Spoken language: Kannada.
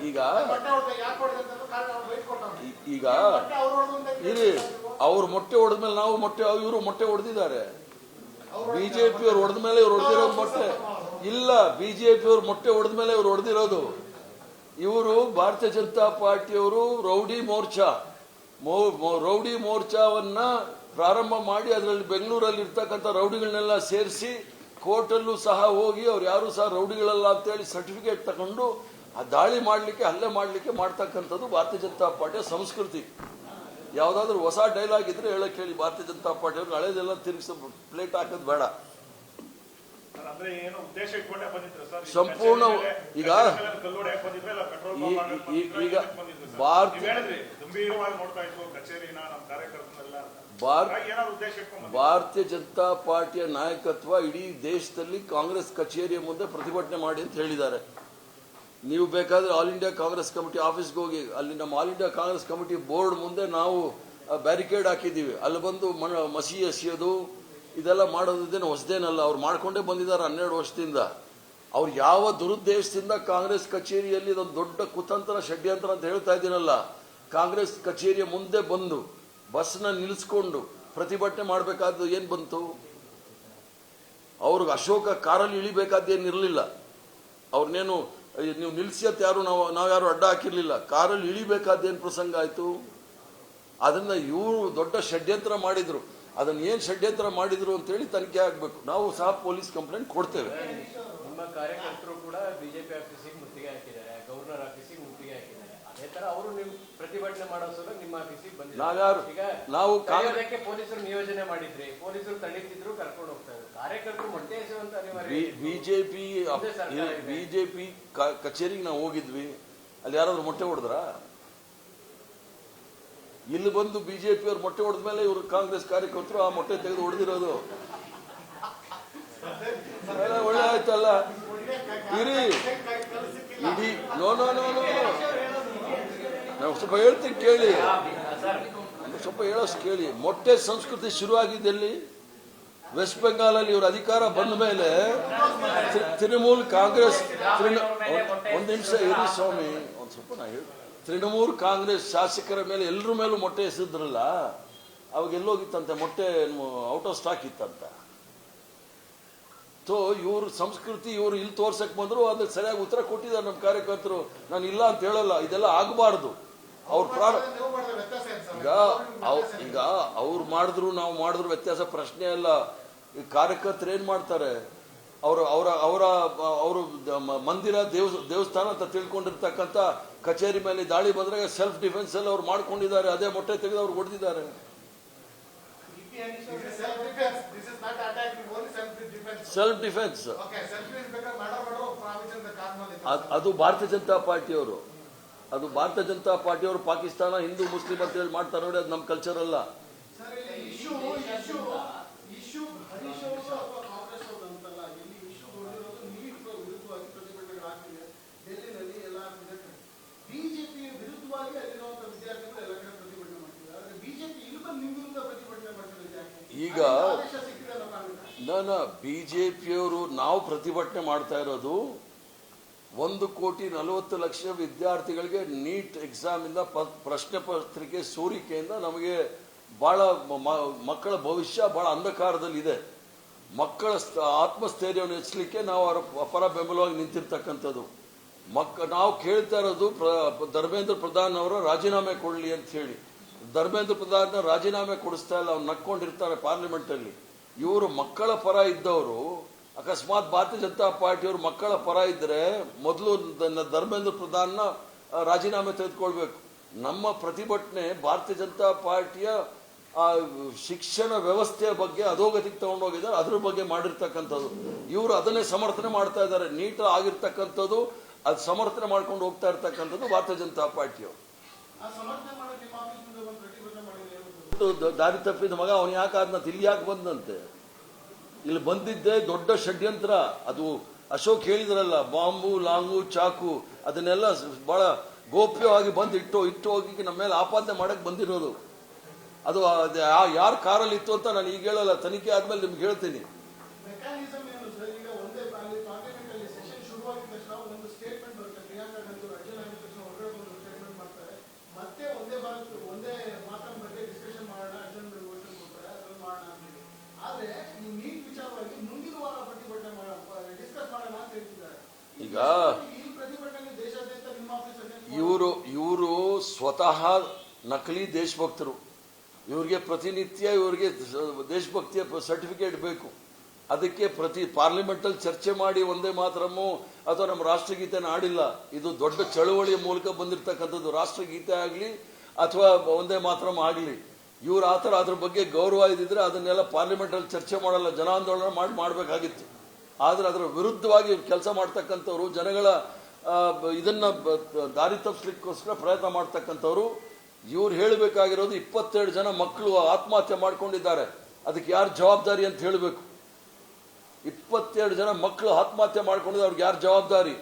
ಈಗ ಈಗ ಇಲ್ಲಿ ಅವ್ರು ಮೊಟ್ಟೆ ಹೊಡೆದ್ಮೇಲೆ ನಾವು ಮೊಟ್ಟೆ ಇವರು ಮೊಟ್ಟೆ ಹೊಡೆದಿದ್ದಾರೆ. ಬಿಜೆಪಿ ಅವ್ರು ಹೊಡೆದ ಮೇಲೆ ಇವ್ರು ಹೊಡೆದಿರೋದು ಮೊಟ್ಟೆ ಇಲ್ಲ. ಬಿಜೆಪಿ ಅವ್ರು ಮೊಟ್ಟೆ ಹೊಡೆದ ಮೇಲೆ ಇವ್ರು ಹೊಡೆದಿರೋದು. ಇವರು ಭಾರತೀಯ ಜನತಾ ಪಾರ್ಟಿಯವರು ರೌಡಿ ಮೋರ್ಚಾವನ್ನ ಪ್ರಾರಂಭ ಮಾಡಿ ಅದರಲ್ಲಿ ಬೆಂಗಳೂರಲ್ಲಿ ಇರ್ತಕ್ಕಂಥ ರೌಡಿಗಳನ್ನೆಲ್ಲ ಸೇರಿಸಿ ಕೋರ್ಟಲ್ಲೂ ಸಹ ಹೋಗಿ ಅವ್ರು ಯಾರು ಸಹ ರೌಡಿಗಳಲ್ಲ ಅಂತೇಳಿ ಸರ್ಟಿಫಿಕೇಟ್ ತಗೊಂಡು ಆ ದಾಳಿ ಮಾಡಲಿಕ್ಕೆ ಹಲ್ಲೆ ಮಾಡಲಿಕ್ಕೆ ಮಾಡ್ತಕ್ಕಂಥದ್ದು ಭಾರತೀಯ ಜನತಾ ಪಾರ್ಟಿಯ ಸಂಸ್ಕೃತಿ. ಯಾವುದಾದ್ರೂ ಹೊಸ ಡೈಲಾಗ್ ಇದ್ರೆ ಹೇಳಕ್ ಹೇಳಿ ಭಾರತೀಯ ಜನತಾ ಪಾರ್ಟಿಯವ್ರಿಗೆ. ಹಳೇದೆಲ್ಲ ತಿರುಗಿಸ ಪ್ಲೇಟ್ ಹಾಕೋದು ಬೇಡ. ಸಂಪೂರ್ಣ ಈಗ ಭಾರತೀಯ ಜನತಾ ಪಾರ್ಟಿಯ ನಾಯಕತ್ವ ಇಡೀ ದೇಶದಲ್ಲಿ ಕಾಂಗ್ರೆಸ್ ಕಚೇರಿಯ ಮುಂದೆ ಪ್ರತಿಭಟನೆ ಮಾಡಿ ಅಂತ ಹೇಳಿದ್ದಾರೆ. ನೀವು ಬೇಕಾದ್ರೆ ಆಲ್ ಇಂಡಿಯಾ ಕಾಂಗ್ರೆಸ್ ಕಮಿಟಿ ಆಫೀಸ್ಗೆ ಹೋಗಿ, ಅಲ್ಲಿ ನಮ್ಮ all India Congress committee board ಮುಂದೆ ನಾವು ಬ್ಯಾರಿಕೇಡ್ ಹಾಕಿದ್ದೀವಿ. ಅಲ್ಲಿ ಬಂದು ಮಸಿ ಎಸೆಯೋದು ಇದೆಲ್ಲ ಮಾಡೋದೇನು ಹೊಸದೇನಲ್ಲ. ಅವ್ರು ಮಾಡ್ಕೊಂಡೇ ಬಂದಿದ್ದಾರೆ 12 ವರ್ಷದಿಂದ. ಅವ್ರು ಯಾವ ದುರುದ್ದೇಶದಿಂದ ಕಾಂಗ್ರೆಸ್ ಕಚೇರಿಯಲ್ಲಿ ಇದೊಂದು ದೊಡ್ಡ ಕುತಂತ್ರ ಷಡ್ಯಂತ್ರ ಅಂತ ಹೇಳ್ತಾ ಇದ್ದೀನಲ್ಲ, ಕಾಂಗ್ರೆಸ್ ಕಚೇರಿಯ ಮುಂದೆ ಬಂದು ಬಸ್ನ ನಿಲ್ಲಿಸ್ಕೊಂಡು ಪ್ರತಿಭಟನೆ ಮಾಡಬೇಕಾದ್ದು ಏನ್ ಬಂತು? ಅವ್ರಿಗೆ ಅಶೋಕ ಕಾರಲ್ಲಿ ಇಳಿಬೇಕಾದ್ದೇನಿರಲಿಲ್ಲ. ಅವ್ರನ್ನೇನು ನೀವು ನಿಲ್ಲಿಸಿ ಅಂತ ಯಾರು ನಾವ್ಯಾರು ಅಡ್ಡ ಹಾಕಿರ್ಲಿಲ್ಲ. ಕಾರಲ್ಲಿ ಇಳಿಬೇಕಾದ್ದೇನು ಪ್ರಸಂಗ ಆಯ್ತು? ಅದನ್ನ ಇವರು ದೊಡ್ಡ ಷಡ್ಯಂತ್ರ ಮಾಡಿದ್ರು. ಅದನ್ನ ಏನ್ ಷಡ್ಯಂತ್ರ ಮಾಡಿದ್ರು ಅಂತ ಹೇಳಿ ತನಿಖೆ ಆಗ್ಬೇಕು. ನಾವು ಸಹ ಪೊಲೀಸ್ ಕಂಪ್ಲೇಂಟ್ ಕೊಡ್ತೇವೆ. ನಿಮ್ಮ ಕಾರ್ಯಕರ್ತರು ಕೂಡ ಬಿಜೆಪಿ ಆಫೀಸಿಗೆ ಮುತ್ತಿಗೆ ಹಾಕಿದ್ದಾರೆ, ಗವರ್ನರ್ ಆಫೀಸಿಗೆ ಮುತ್ತಿಗೆ ಹಾಕಿದ್ದಾರೆ. ಅದೇ ತರ ಅವರು ನೀವು ಪ್ರತಿಭಟನೆ ಮಾಡೋ ಸಲ ನಿಮ್ಮ ಆಫೀಸಿಗೆ ಬಂದಿದ್ದಾರೆ. ಈಗ ನಾವು ಪೊಲೀಸರು ನಿಯೋಜನೆ ಮಾಡಿದ್ರಿ, ಪೊಲೀಸರು ತಡೀತಿದ್ರು, ಕರ್ಕೊಂಡು ಹೋಗ್ತಾ ಇದ್ರು. ಕಾರ್ಯಕರ್ತರು ಮೊಟ್ಟೆ ಎಸೆಯುವಂತ ಬಿಜೆಪಿ ಕಚೇರಿಗೆ ನಾವು ಹೋಗಿದ್ವಿ. ಅಲ್ಲಿ ಯಾರಾದ್ರೂ ಮೊಟ್ಟೆ ಹೊಡೆದ್ರ? ಇಲ್ಲಿ ಬಂದು ಬಿಜೆಪಿ ಅವ್ರು ಮೊಟ್ಟೆ ಹೊಡೆದ ಮೇಲೆ ಇವರು ಕಾಂಗ್ರೆಸ್ ಕಾರ್ಯಕರ್ತರು ಆ ಮೊಟ್ಟೆ ತೆಗೆದು ಹೊಡೆದಿರೋದು. ಒಳ್ಳೆ ಆಯ್ತಲ್ಲ. ಇಡೀ ನಾವು ಸ್ವಲ್ಪ ಹೇಳ್ತೀನಿ ಕೇಳಿ, ಸ್ವಲ್ಪ ಹೇಳೋಷ್ಟು ಕೇಳಿ. ಮೊಟ್ಟೆ ಸಂಸ್ಕೃತಿ ಶುರುವಾಗಿದ್ದಲ್ಲಿ ವೆಸ್ಟ್ ಬೆಂಗಾಲಲ್ಲಿ ಇವರು ಅಧಿಕಾರ ಬಂದ ಮೇಲೆ ತೃಣಮೂಲ್ ಕಾಂಗ್ರೆಸ್ ಒಂದು ನಿಮಿಷ ಇರಿ ಸ್ವಾಮಿ, ಒಂದು ಸ್ವಲ್ಪ ನಾ ಹೇಳಿ. ತೃಣಮೂಲ್ ಕಾಂಗ್ರೆಸ್ ಶಾಸಕರ ಮೇಲೆ ಎಲ್ಲರ ಮೇಲೂ ಮೊಟ್ಟೆ ಎಸೆದ್ರಲ್ಲ, ಅವಾಗ ಎಲ್ಲೋಗಿತ್ತಂತೆ ಮೊಟ್ಟೆ, ಔಟ್ ಆಫ್ ಸ್ಟಾಕ್ ಇತ್ತಂತ. ಇವ್ರ ಸಂಸ್ಕೃತಿ ಇವರು ಇಲ್ಲಿ ತೋರ್ಸಕ್ ಬಂದ್ರು, ಅದಕ್ಕೆ ಸರಿಯಾಗಿ ಉತ್ತರ ಕೊಟ್ಟಿದ್ದಾರೆ ನಮ್ಮ ಕಾರ್ಯಕರ್ತರು. ನಾನು ಇಲ್ಲ ಅಂತ ಹೇಳಲ್ಲ, ಇದೆಲ್ಲ ಆಗಬಾರ್ದು. ಅವ್ರ ಈಗ ಅವ್ರು ಮಾಡಿದ್ರು ನಾವು ಮಾಡಿದ್ರು ವ್ಯತ್ಯಾಸ ಪ್ರಶ್ನೆ ಅಲ್ಲ. ಈ ಕಾರ್ಯಕರ್ತರು ಏನ್ ಮಾಡ್ತಾರೆ, ಅವರು ಮಂದಿರ ದೇವಸ್ಥಾನ ಅಂತ ತಿಳ್ಕೊಂಡಿರ್ತಕ್ಕಂಥ ಕಚೇರಿ ಮೇಲೆ ದಾಳಿ ಬಂದ್ರೆ ಸೆಲ್ಫ್ ಡಿಫೆನ್ಸ್ ಅಲ್ಲಿ ಅವ್ರು ಮಾಡ್ಕೊಂಡಿದ್ದಾರೆ. ಅದೇ ಮೊಟ್ಟೆ ತೆಗೆದು ಅವ್ರು ಹೊಡೆದಿದ್ದಾರೆ. ಸೆಲ್ಫ್ ಡಿಫೆನ್ಸ್ ಅದು ಭಾರತೀಯ ಜನತಾ ಪಾರ್ಟಿಯವರು. ಅದು ಭಾರತೀಯ ಜನತಾ ಪಾರ್ಟಿಯವರು ಪಾಕಿಸ್ತಾನ ಹಿಂದೂ ಮುಸ್ಲಿಂ ಅಂತ ಹೇಳಿ ಮಾಡ್ತಾರೆ ನೋಡಿ, ಅದು ನಮ್ಮ ಕಲ್ಚರ್ ಅಲ್ಲ. ಈಗ ಬಿಜೆಪಿಯವರು ನಾವು ಪ್ರತಿಭಟನೆ ಮಾಡ್ತಾ ಇರೋದು 1,40,00,000 ವಿದ್ಯಾರ್ಥಿಗಳಿಗೆ ನೀಟ್ ಎಕ್ಸಾಮ್ ಇಂದ ಪ್ರಶ್ನೆ ಪತ್ರಿಕೆ ಸೋರಿಕೆಯಿಂದ ನಮಗೆ ಬಹಳ ಮಕ್ಕಳ ಭವಿಷ್ಯ ಬಹಳ ಅಂಧಕಾರದಲ್ಲಿದೆ. ಮಕ್ಕಳ ಆತ್ಮಸ್ಥೈರ್ಯವನ್ನು ಹೆಚ್ಚಲಿಕ್ಕೆ ನಾವು ಅವರ ಪರ ಬೆಂಬಲವಾಗಿ ನಿಂತಿರ್ತಕ್ಕಂಥದ್ದು. ನಾವು ಕೇಳ್ತಾ ಇರೋದು ಧರ್ಮೇಂದ್ರ ಪ್ರಧಾನ್ ಅವರ ರಾಜೀನಾಮೆ ಕೊಡಲಿ ಅಂತ ಹೇಳಿ. ಧರ್ಮೇಂದ್ರ ಪ್ರಧಾನ್ ರಾಜೀನಾಮೆ ಕೊಡಿಸ್ತಾ ಇಲ್ಲ, ಅವ್ರು ನಕ್ಕೊಂಡಿರ್ತಾರೆ ಪಾರ್ಲಿಮೆಂಟ್ ಅಲ್ಲಿ. ಇವರು ಮಕ್ಕಳ ಪರ ಇದ್ದವರು, ಅಕಸ್ಮಾತ್ ಭಾರತೀಯ ಜನತಾ ಪಾರ್ಟಿಯವರು ಮಕ್ಕಳ ಪರ ಇದ್ರೆ ಮೊದಲು ಧರ್ಮೇಂದ್ರ ಪ್ರಧಾನ್ ರಾಜೀನಾಮೆ ತೆಗೆದುಕೊಳ್ಬೇಕು. ನಮ್ಮ ಪ್ರತಿಭಟನೆ ಭಾರತೀಯ ಜನತಾ ಪಾರ್ಟಿಯ ಶಿಕ್ಷಣ ವ್ಯವಸ್ಥೆಯ ಬಗ್ಗೆ ಅಧೋಗತಿಗೆ ತಗೊಂಡೋಗಿದ್ದಾರೆ, ಅದ್ರ ಬಗ್ಗೆ ಮಾಡಿರ್ತಕ್ಕಂಥದ್ದು. ಇವರು ಅದನ್ನೇ ಸಮರ್ಥನೆ ಮಾಡ್ತಾ ಇದ್ದಾರೆ. ನೀಟ್ ಆಗಿರ್ತಕ್ಕಂಥದ್ದು ಅದು ಸಮರ್ಥನೆ ಮಾಡ್ಕೊಂಡು ಹೋಗ್ತಾ ಇರ್ತಕ್ಕಂಥದ್ದು ಭಾರತೀಯ ಜನತಾ ಪಾರ್ಟಿಯವರು. ದಾರಿ ತಪ್ಪಿದ ಮಗ ಅವನು ಯಾಕೆ ಆದ್ನಂತೆ, ಇಲ್ಲಿ ಯಾಕೆ ಬಂದಂತೆ? ಇಲ್ಲಿ ಬಂದಿದ್ದೆ ದೊಡ್ಡ ಷಡ್ಯಂತ್ರ. ಅದು ಅಶೋಕ್ ಹೇಳಿದ್ರಲ್ಲ, ಬಾಂಬು ಲಾಂಗು ಚಾಕು ಅದನ್ನೆಲ್ಲ ಬಹಳ ಗೋಪ್ಯವಾಗಿ ಬಂದು ಇಟ್ಟು ಹೋಗಿ ನಮ್ಮ ಮೇಲೆ ಆಪಾದನೆ ಮಾಡಕ್ ಬಂದಿರೋದು. ಅದು ಯಾರ ಕಾರಲ್ಲಿ ಇತ್ತು ಅಂತ ನಾನು ಈಗ ಹೇಳಲ್ಲ, ತನಿಖೆ ಆದ್ಮೇಲೆ ನಿಮ್ಗೆ ಹೇಳ್ತೀನಿ. ಮೆಕ್ಯಾನಿಸಮ್ ಏನು ಸರ್? ಈಗ ಒಂದೇ ಪಾರ್ಲಿಮೆಂಟ್ ಅಲ್ಲಿ ಸೆಷನ್ ಶುರುವಾಗಿದ ತಕ್ಷಣ ಒಂದು ಸ್ಟೇಟ್ಮೆಂಟ್ ಬರುತ್ತೆ, ಪ್ರಿಯಾಂಕಾ ಗಾಂಧಿ ಅವರು ಅರ್ಜುನ್ ಆಗಿದ ತಕ್ಷಣ ಹೊರಗಡೆ ಬಂದು ಸ್ಟೇಟ್ಮೆಂಟ್ ಮಾಡ್ತಾರೆ, ಮತ್ತೆ ಒಂದೇ ಮಾತೃ ಬಗ್ಗೆ ಡಿಸ್ಕಷನ್ ಮಾಡೋಣ, ಅರ್ಜುನ್ ಘೋಷಣೆ ಕೊಡ್ತಾರೆ, ಅದನ್ನು ಮಾಡೋಣ ಅಂತೇಳಿ. ಆದ್ರೆ ಈ ನೀಟ್ ವಿಚಾರವಾಗಿ ಮುಂದಿನ ವಾರ ಪ್ರತಿಭಟನೆ ಡಿಸ್ಕಸ್ ಮಾಡೋಣ ಅಂತ ಹೇಳ್ತಿದ್ದಾರೆ. ಈಗ ಈ ಪ್ರತಿಭಟನೆ ದೇಶಾದ್ಯಂತ ನಿಮ್ಮ ಆಫೀಸ್ ಇವರು ಸ್ವತಃ ನಕಲಿ ದೇಶಭಕ್ತರು. ಇವ್ರಿಗೆ ಪ್ರತಿನಿತ್ಯ ಇವರಿಗೆ ದೇಶಭಕ್ತಿಯ ಸರ್ಟಿಫಿಕೇಟ್ ಬೇಕು. ಅದಕ್ಕೆ ಪ್ರತಿ ಪಾರ್ಲಿಮೆಂಟಲ್ಲಿ ಚರ್ಚೆ ಮಾಡಿ ಒಂದೇ ಮಾತರಮ್ಮು ಅಥವಾ ನಮ್ಮ ರಾಷ್ಟ್ರಗೀತೆನ ಆಡಿಲ್ಲ. ಇದು ದೊಡ್ಡ ಚಳವಳಿಯ ಮೂಲಕ ಬಂದಿರತಕ್ಕಂಥದ್ದು. ರಾಷ್ಟ್ರಗೀತೆ ಆಗಲಿ ಅಥವಾ ಒಂದೇ ಮಾತರಂ ಆಗಲಿ, ಇವ್ರು ಆ ಥರ ಅದ್ರ ಬಗ್ಗೆ ಗೌರವ ಇದ್ದಿದ್ರೆ ಅದನ್ನೆಲ್ಲ ಪಾರ್ಲಿಮೆಂಟಲ್ಲಿ ಚರ್ಚೆ ಮಾಡಲ್ಲ, ಜನಾಂದೋಲನ ಮಾಡಬೇಕಾಗಿತ್ತು. ಆದರೆ ಅದರ ವಿರುದ್ಧವಾಗಿ ಇವ್ರು ಕೆಲಸ ಮಾಡ್ತಕ್ಕಂಥವ್ರು, ಜನಗಳ ಇದನ್ನ ದಾರಿ ತಪ್ಪಿಸ್ಲಿಕ್ಕೋಸ್ಕರ ಪ್ರಯತ್ನ ಮಾಡ್ತಕ್ಕಂಥವ್ರು. ಇವ್ರು ಹೇಳಬೇಕಾಗಿರೋದು 22 ಜನ ಮಕ್ಕಳು ಆತ್ಮಹತ್ಯೆ ಮಾಡ್ಕೊಂಡಿದ್ದಾರೆ, ಅದಕ್ಕೆ ಯಾರು ಜವಾಬ್ದಾರಿ ಅಂತ ಹೇಳಬೇಕು. 22 ಜನ ಮಕ್ಕಳು ಆತ್ಮಹತ್ಯೆ ಮಾಡ್ಕೊಂಡಿದ್ದಾರೆ, ಅವ್ರಿಗೆ ಯಾರು ಜವಾಬ್ದಾರಿ?